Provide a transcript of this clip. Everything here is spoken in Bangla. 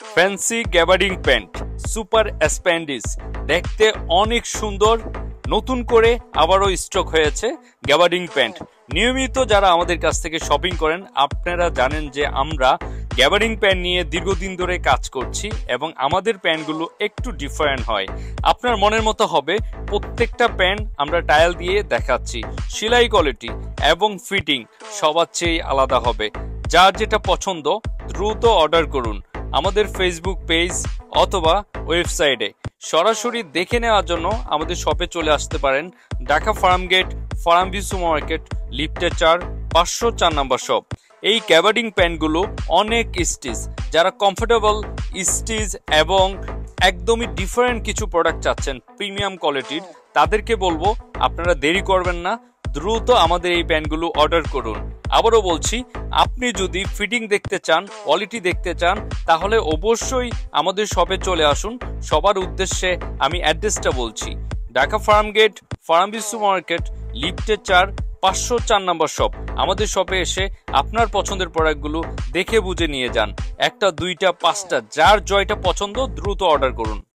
ফ্যান্সি গ্যাবার্ডিং প্যান্ট সুপার স্প্যান্ডিস, দেখতে অনেক সুন্দর। নতুন করে আবারও স্টক হয়েছে গ্যাবার্ডিং প্যান্ট। নিয়মিত যারা আমাদের কাছ থেকে শপিং করেন আপনারা জানেন যে আমরা গ্যাবার্ডিং প্যান্ট নিয়ে দীর্ঘদিন ধরে কাজ করছি এবং আমাদের প্যান্টগুলো একটু ডিফারেন্ট হয়। আপনার মনের মতো হবে। প্রত্যেকটা প্যান্ট আমরা টায়াল দিয়ে দেখাচ্ছি। সেলাই কোয়ালিটি এবং ফিটিং সবার চেয়ে আলাদা হবে। যার যেটা পছন্দ দ্রুত অর্ডার করুন আমাদের ফেসবুক পেজ অথবা ওয়েবসাইটে। সরাসরি দেখে নেওয়ার জন্য আমাদের শপে চলে আসতে পারেন। ঢাকা ফার্মগেট, ফার্মভিউ সুপারমার্কেট, লিফটের 4, 504 নম্বর শপ। এই গ্যাবার্ডিং প্যান্টগুলো অনেক স্টিচ, যারা কমফোর্টেবল স্টিচ এবং একদমই ডিফারেন্ট কিছু প্রোডাক্ট চাচ্ছেন প্রিমিয়াম কোয়ালিটির, তাদেরকে বলবো আপনারা দেরি করবেন না, দ্রুত আমাদের এই প্যান্টগুলো অর্ডার করুন। আবারও বলছি, আপনি যদি ফিটিং দেখতে চান, কোয়ালিটি দেখতে চান, তাহলে অবশ্যই আমাদের শপে চলে আসুন। সবার উদ্দেশ্যে আমি অ্যাড্রেসটা বলছি। ঢাকা ফার্মগেট, ফার্মভিউ সুপারমার্কেট, লিফটের 4, 504 নম্বর শপ। আমাদের শপে এসে আপনার পছন্দের প্রোডাক্টগুলো দেখে বুঝে নিয়ে যান। 1, 2, 5টা, যার জয়টা পছন্দ দ্রুত অর্ডার করুন।